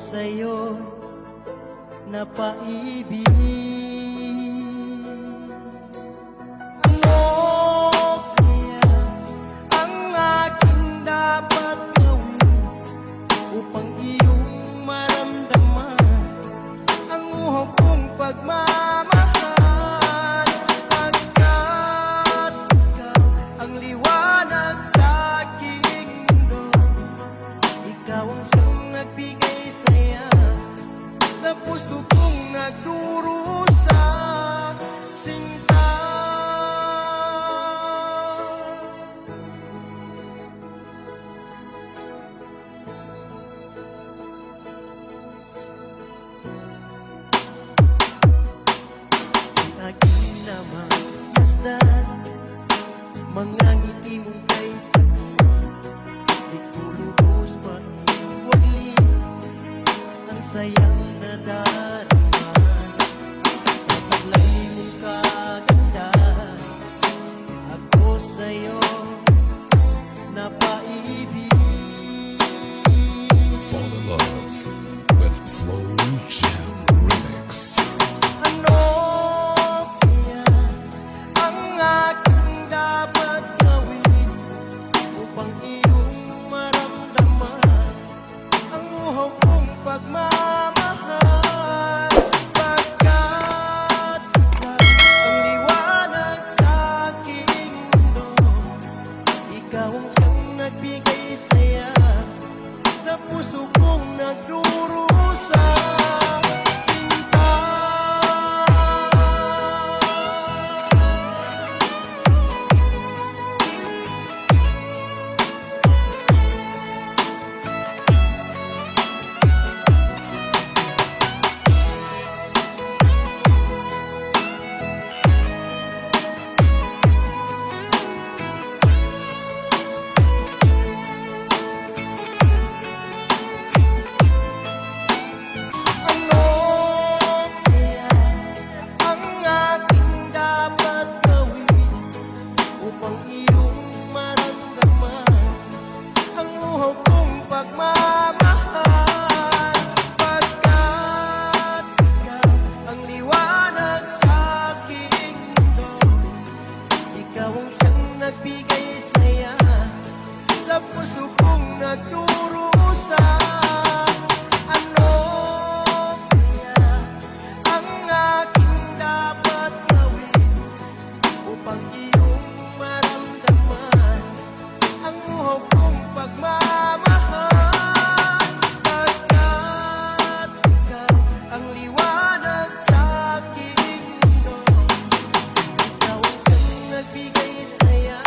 sa'yo napaibig. Ano kaya ang aking dapat gawin upang iyong maramdaman ang uhok kong pagmamahal? Pagkat ikaw ang liwanag sa aking mundo, ikaw ang siyang nagbigay saya sa puso kong nagdurusa. Sinta, ang aking namang masdan, mga ngiti mong kay panis, di ko lubos maiwagli ang sayang nadarama sa paglay mong kaganda. Ako sa'yo napaibig. Fall in Love with Slow Jam Remix. Ano kaya ang aking dapat gawin upang iyong maramdaman ang uhok kong pagmamahal? Pagkat ikaw ang liwanag sa aking mundo, ikaw ang siyang nagbigay saya sa puso kong nagdurusa. Sinta, ano kaya ang aking dapat gawin upang iyong maramdaman ang uhok kong pagmamahal? Pagkat ikaw ang liwanag sa aking mundo, ikaw ang siyang nagbigay saya sa puso kong nagdurusa. Ano kaya ang aking dapat gawin upang iyong maramdaman ang uhok kong pagmamahal? Pagkat ikaw ang liwanag sa aking mundo, ikaw ang siyang nagbigay saya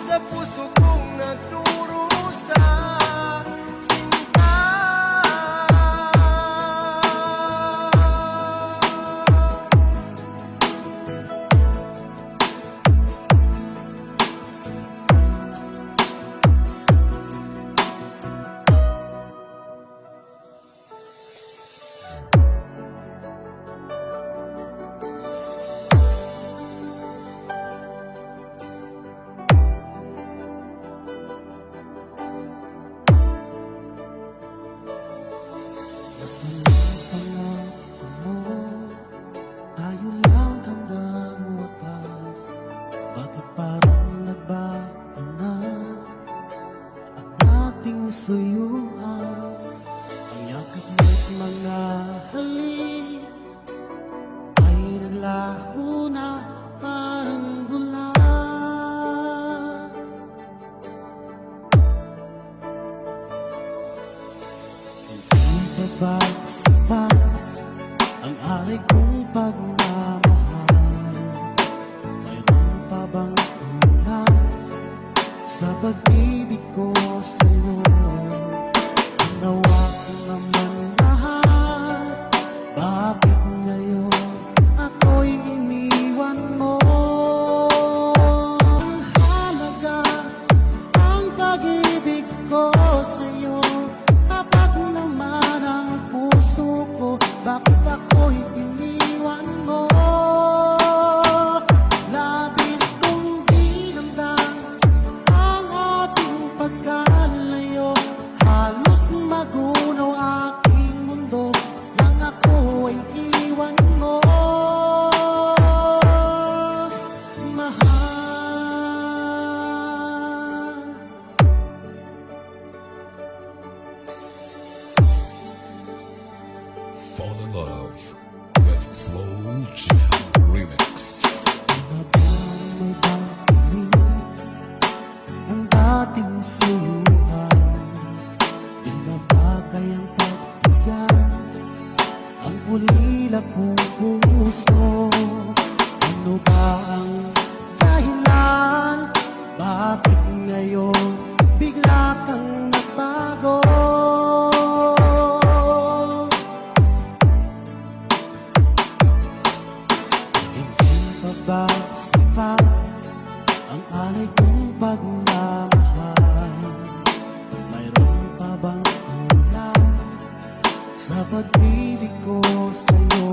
sa puso kong nagdurusa. Sinta, Basta lang pangako mo, tayo lang hanggang wakas. Bakit parang nagbago na ang ating suyuan? Ang yakap mo't mga halik ay naglaho na parang bula. Hindi ba sapat ang aray kong pagmamahal? Mayroon pa bang kulang sa pag-ibig ko sa'yo? Ang nawa ko naman lahat, bakit ngayon ako'y iniwan mo? Ang halaga ang pag-ibig ko sa'yo, tapat naman ang puso ko, bakit ako'y pinili? with Slow Jam Remix. Habang may balik ang dating suyuhan, di na ba kayang pagbigyan ang ulila kong puso? Ano ba ang dahilan? Bakit ngayon bigla kang nagbago? Hindi pa ba sapat ang alay kong pagmamahal? Mayroon pa bang kulang sa pag-ibig ko sa'yo?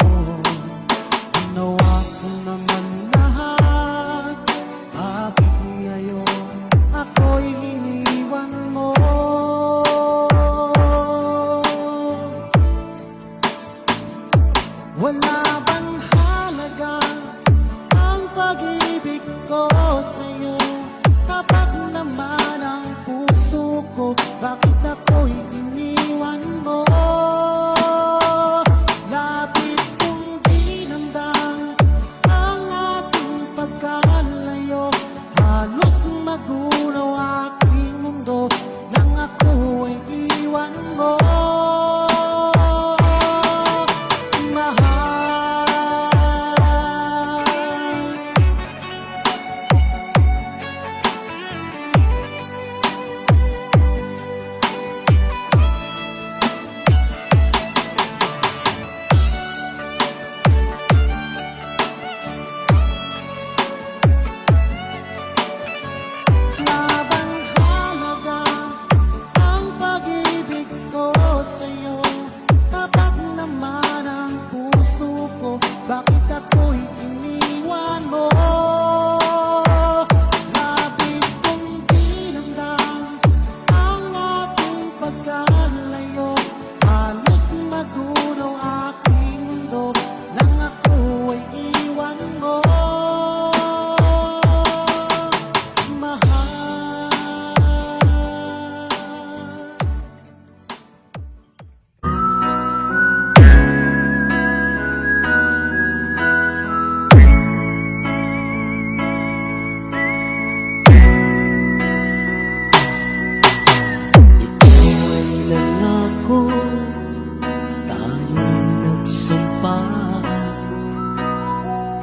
Ginawa ko naman lahat, bakit ngayon ako'y iniwan mo? Wala bang halaga ang pag-ibig ko sa'yo? Tapat naman ang puso ko, bakit ako'y iniwan mo? Labis kong dinamdam ang ating pagkalayo, halos magunaw aking mundo nang ako ay iwan mo. Labang halaga ang pag-ibig ko sa'yo, tapat naman ang puso ko, bakit ako'y iniwan mo? Labis kong dinamdam ang ating pagkalayo, halos magunaw aking mundo nang ako ay iwan mo. Ikaw ay nangako, tayo'y nagsumpa,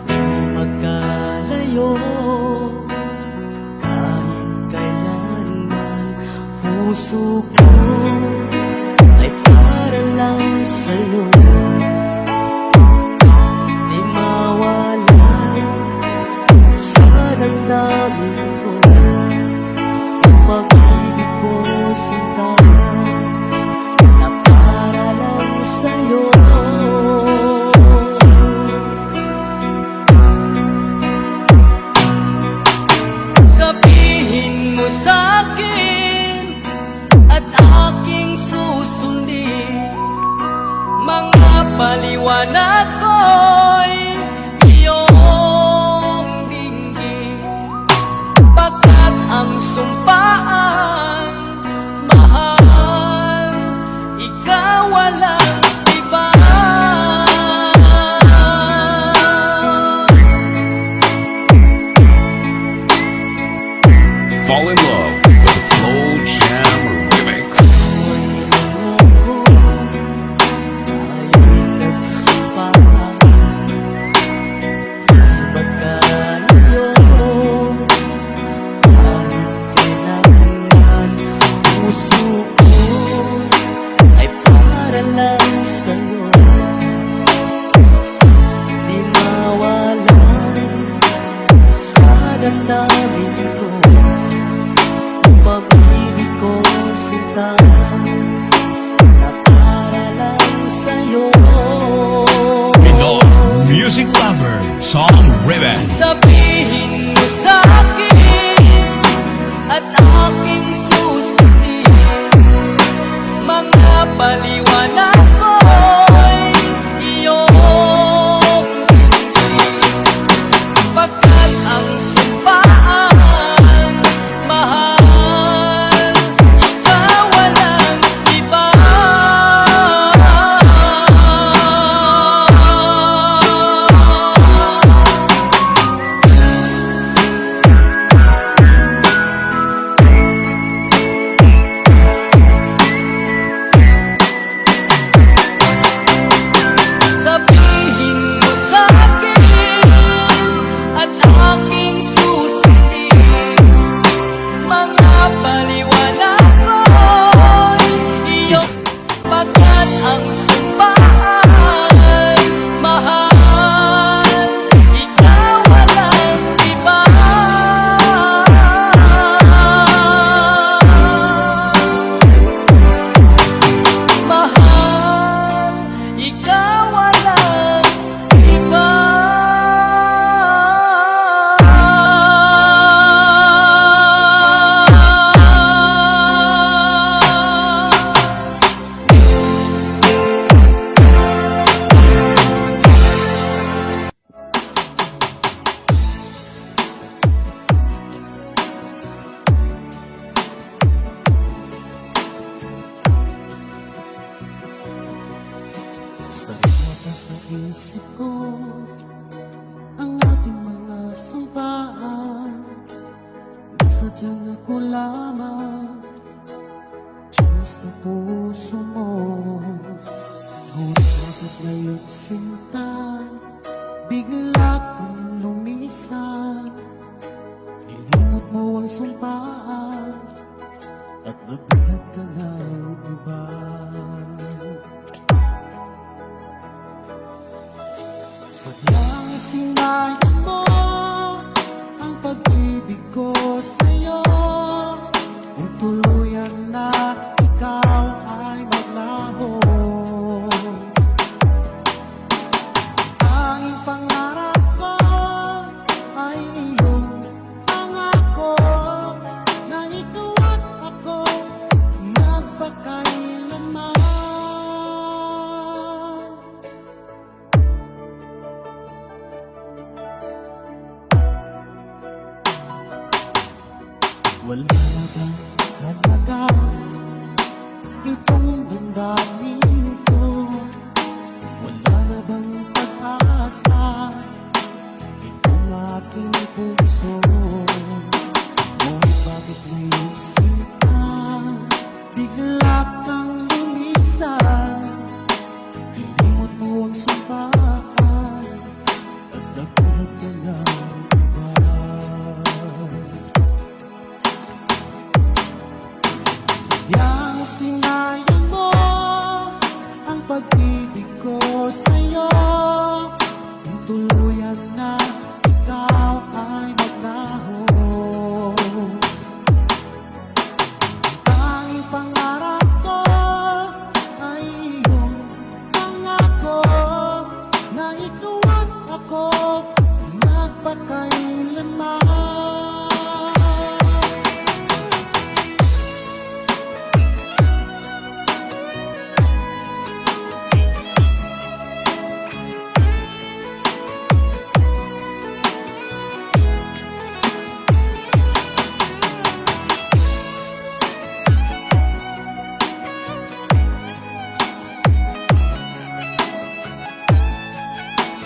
di magkalayo kahit kailanman. Puso ko ay para lang sa'yo, di mawala sa damdamin ko ang pag-ibig ko sinta na para lang sa'yo. Sabihin mo sa'kin at aking susundin, mga paliwanag ko'y iyong dinggin, pagkat ang sumpaan, mahal, ikaw walang iba. Fall in love with Slow Jam Remix. Tayo'y nagsumpa, di magkalayo kahit kailanman. Puso ko ay para lang isip ko ang ating mga sumpaan na sadyang ako lamang Diyos sa puso mo. Ngunit bakit ngayon sinta bigla kang lumisan, nilimot mo ang sumpaan at nabihat ka ng iba. Sadyang sinayang mo ang pag-ibig ko sa'yo, kung tuluyan na ikaw ay maglaho. Tanging pangarap ko ay iyong pangako na ikaw at ako magpakailanman. Wala na bang halaga itong damdamin ko? Wala na bang pag-asa itong aking puso? Ngunit bakit naisip ka bigla kang lumisan, nilimot mo ang sumpaan at nagulat ka ng iba. Sadyang sinayang mo ang pag-ibig ko sa'yo, kung tuluyan na ikaw ay maglaho. Tanging pangarap ko ay iyong pangako na ikaw at ako magpakailanman.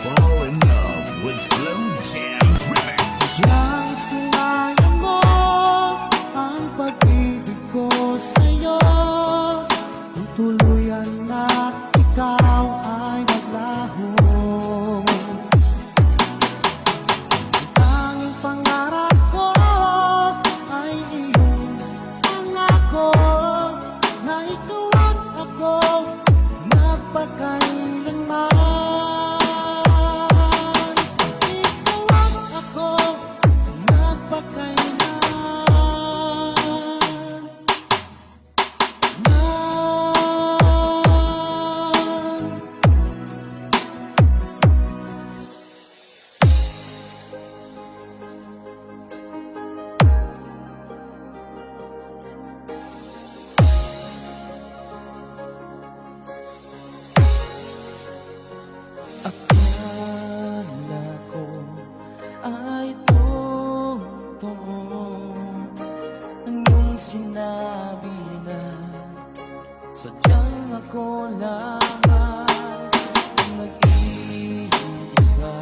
Fall in love with Slow Jam Remix. Yang sinayang mo ang pag-ibig ko sa'yo, kung tuluyan na ikaw ay maglaho. Tanging pangarap ko ay iyong pangako na ikaw at ako magpakailanman. Ikaw at ako Akala ko ay totoo ang iyong sinabi na sadyang ako lamang ang nag-iisa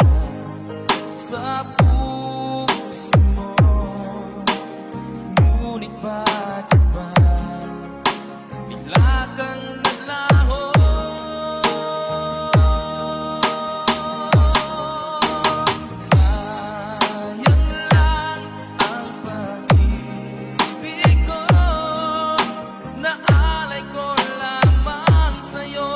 sa puso mo. Ngunit bakit ba bigla kang naglaho? Sayang lang ang pag-ibig ko, naalay ko lamang sa'yo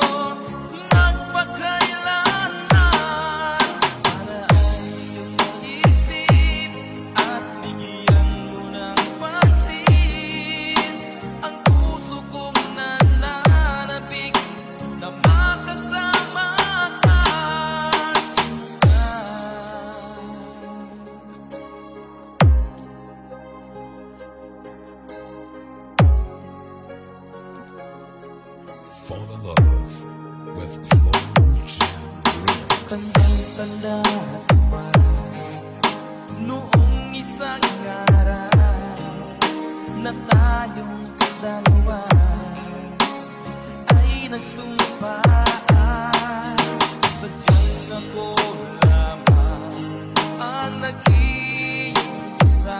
magpakailanman. Sana ay iyong maisip at bigyan mo ng pansin ang puso kong nananabik na makasama ka, sinta. Fall in love with Slow Jam Remix. Tandang-tanda ko pa noong isang araw na tayong dalawa ay nagsumpa. Sadyang ako lamang ang nag-iisa.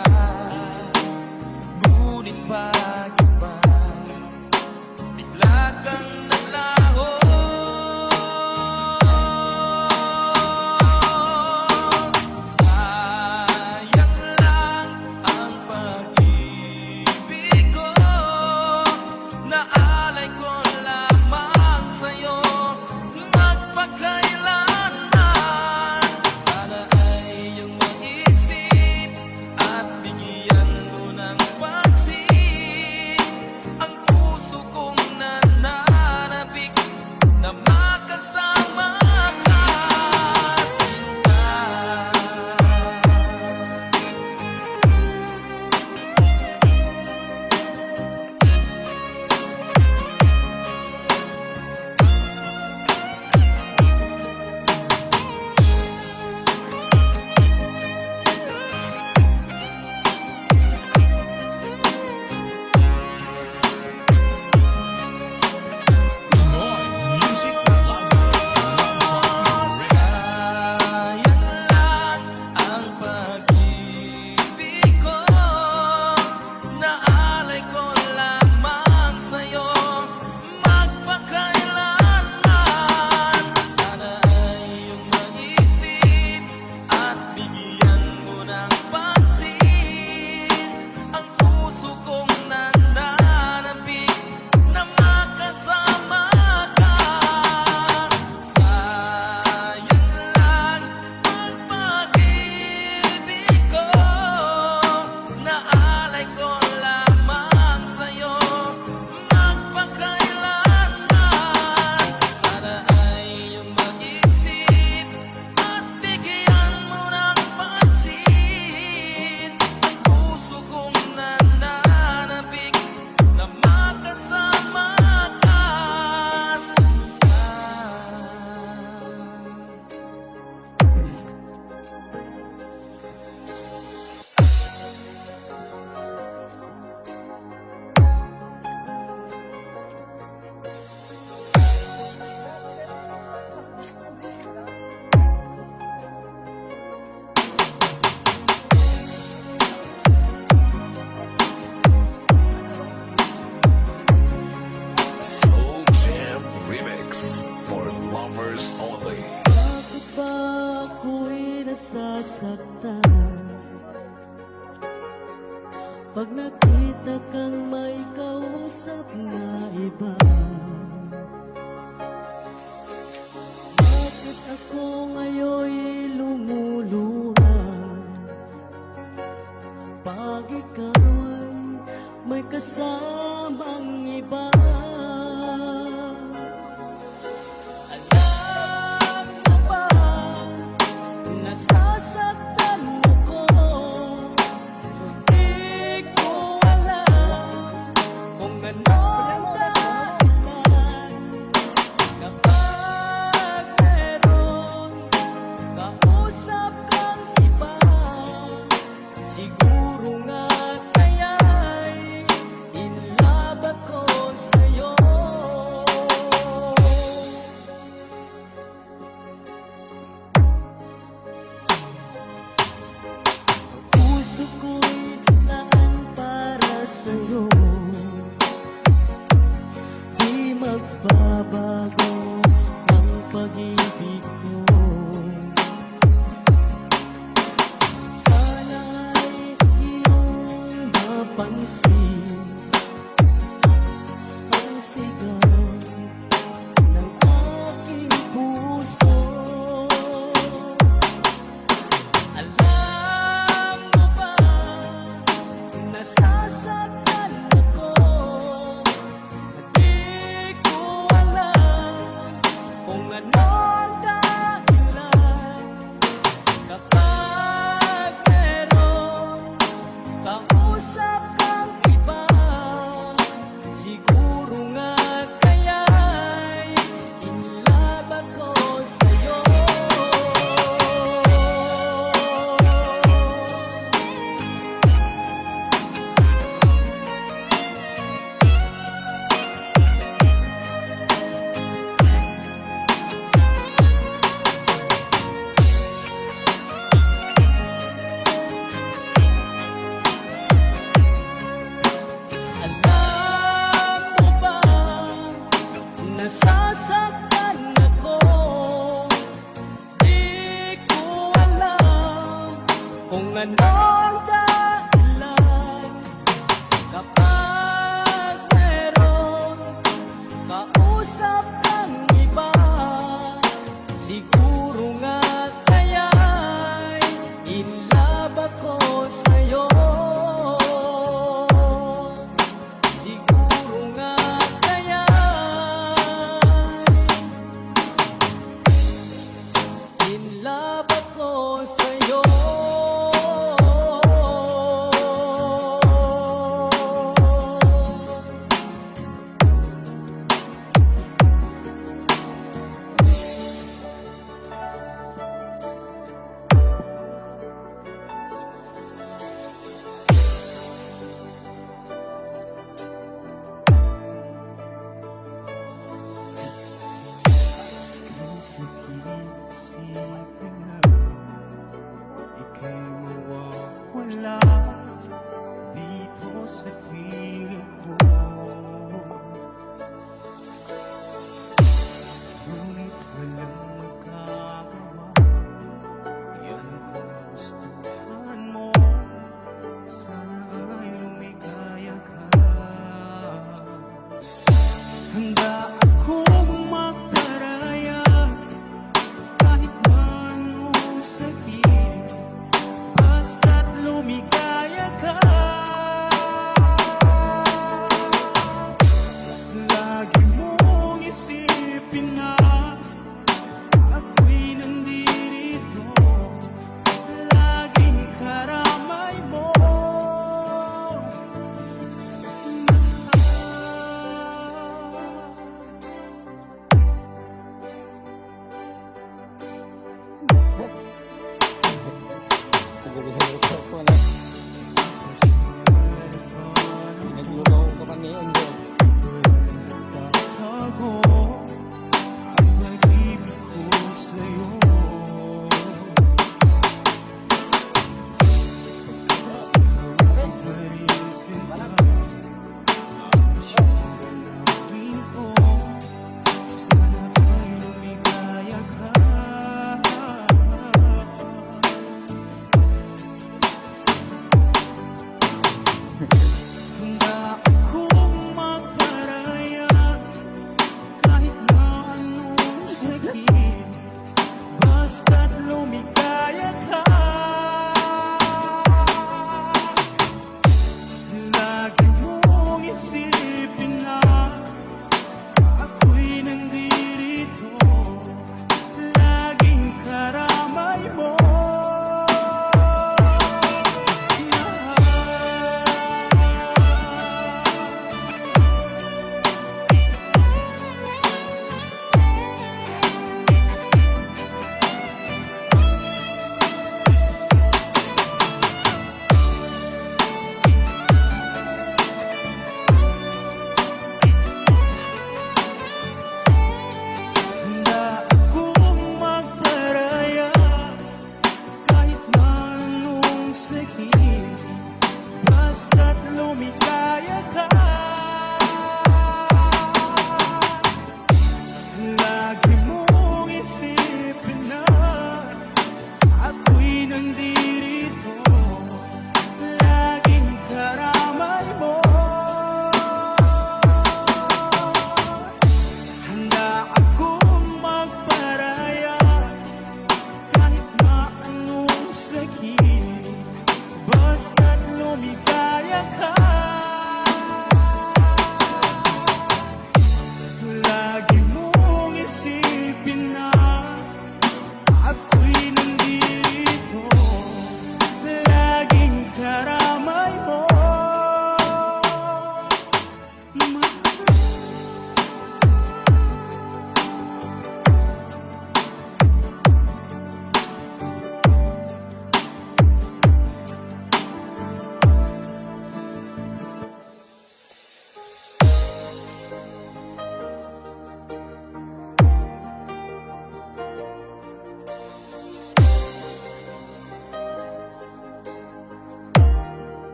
Ngunit bakit ba bigla kang naglaho? Sayang lang ang pag-ibig ko, naalay ko lamang sa'yo magpakailanman. Sana ay iyong maisip at bigyan mo ng pansin ang puso kong nananabik na makasama ka, sinta. Pinoy Music Sayang lang ang pag-ibig ko, naalay ko lamang sa'yo magpakailanman. Sana ay iyong maisip at bigyan mo ng pansin ang puso kong nananabik na makasama ka. Sayang lang ang pag-ibig ko, naalay ko lamang sa'yo magpakailanman. Sana ay iyong mag-isip at bigyan mo ng pansin ang puso kong nananabik na makasama ka, sinta. Slow Jam Remix for lovers only. Bakit ba ako'y nasasaktan pag nakita kang may kausap na iba? Bakit ako ngayon'y lumuluha pag ikaw ay may kasamang iba? Alam mo ba, nasasaktan ako, di ko alam kung ano ang dahilan kapag merong kausap kang iba. Siguro nga kaya'y in love ako sa'yo. Puso ko'y laan para sa'yo, di magbabago ang pag-ibig ko. Sana'y iyong mapansin ang sigaw ng aking puso. Alam mo ba, nasasaktan ako, di ko alam kung ano nasaktan ako. Di ko alam kung ano ang dahilan. Kapag meron kausap kang iba, siguro nga kaya'y in love ako sa'yo. Siguro nga kaya'y in love ako sa'yo. Sakit isipin na ika'y mawawala dito sa piling ko. Ngunit walang magagawa, yan kung gustuhan mo. Sana ay lumigaya ka. Handa akong magparaya kahit man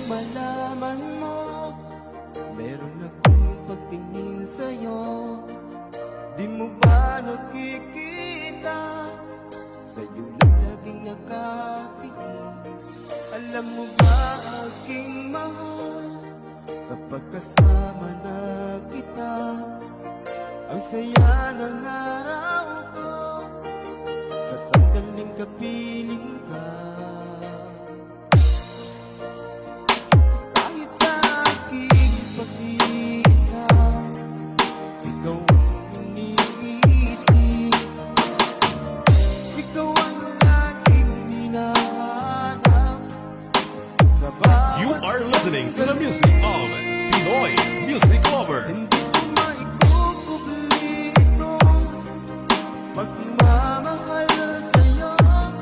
malaman mo, meron akong pagtingin sa'yo. Di mo ba nakikita? Sa'yo lang laging nakatingin. Alam mo ba aking mahal, kapag kasama na kita, ang saya ng araw ko, sa sandaling kapiling ka. Kahit sa aking pag-iisa, ikaw ang iniisip, ikaw ang laging hinahanap sa bawat You are listening to the music of Pinoy Music Lover. Hindi ko maikukubli itong pagmamahal sa'yo,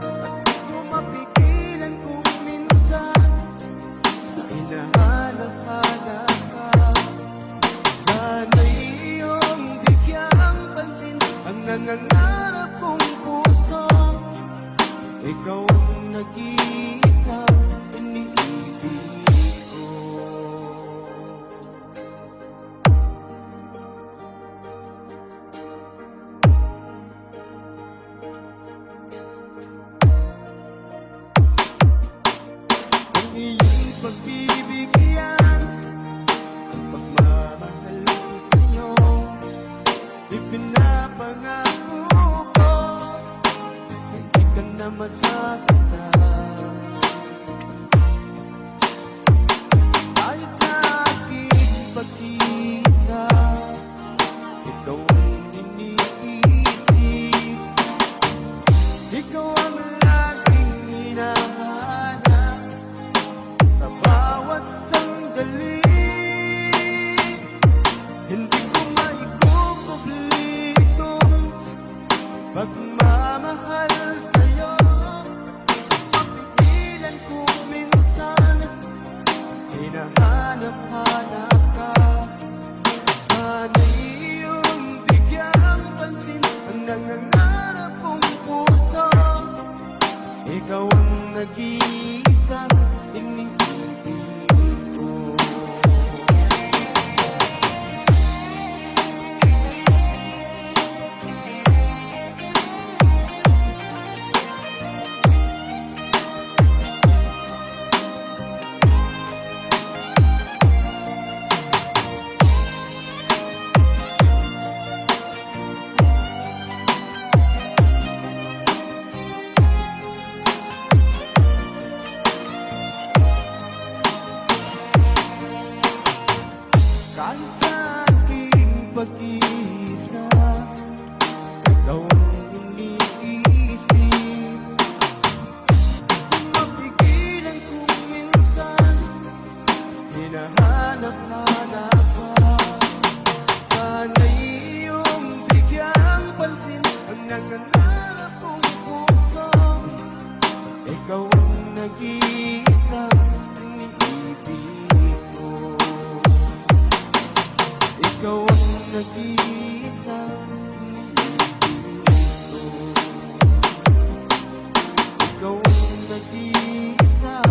at di ko mapigilan kung minsan hinahanap-hanap ka. Sana'y iyong bigyang pansin ang nangangarap kong puso. Ikaw ang nag-iisang iniibig ko. Ang iyong pagbibigyan, ang pagmamahal ko sa'yo, ipinapangako ko, hindi ka na masasaktan. Dahil sa aking pag-iisa, ikaw ang iniisip, ikaw ang laging hinahanap sa bawat sandali. Hindi ko maikukubli itong pagmamahal sa'yo, mapigilan kung minsan hinahanap-hanap ka. Sana'y iyong bigyang pansin ang nangangarap kong puso. Ikaw ang nag-iisang iniibig ko. Kahit sa aking pag-iisa, ikaw ang iniisip, mapigilan kung minsan hinahanap-hanap ka. Sana'y iyong bigyang pansin ang nangangarap kong puso. Ikaw ang nag-iisang iniibig ko. Ikaw ang nag-iisang iniibig ko. Ikaw ang nag-iisa.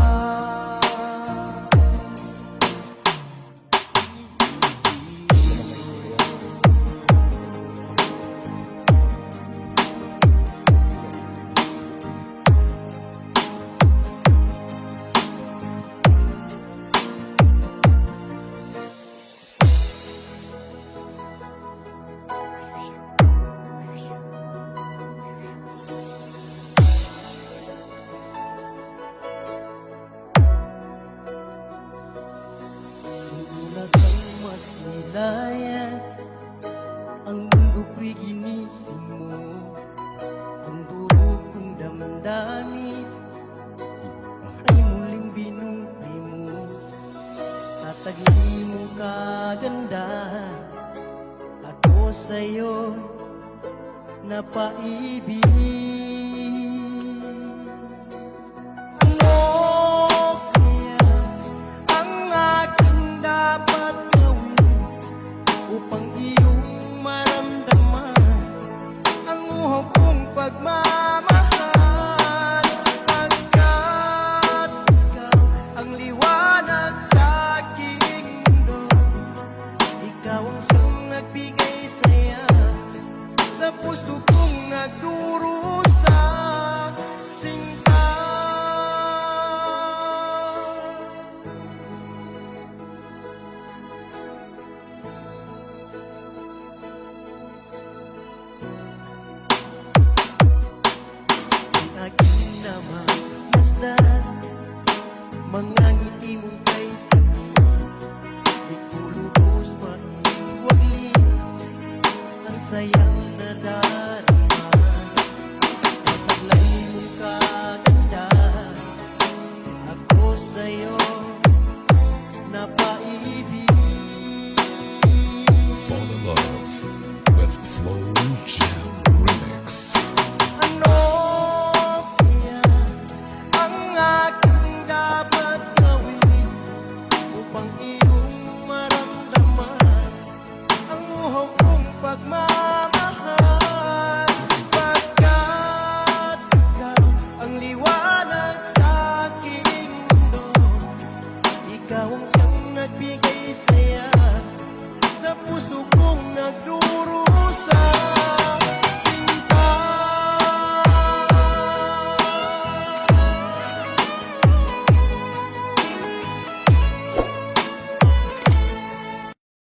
Wala kang mas nilayan, ang mundo ko'y ginising mo, ang durog kong damdamin ay muling binuhay mo. Sa tagli mo kaganda, ako sa'yo napaibig.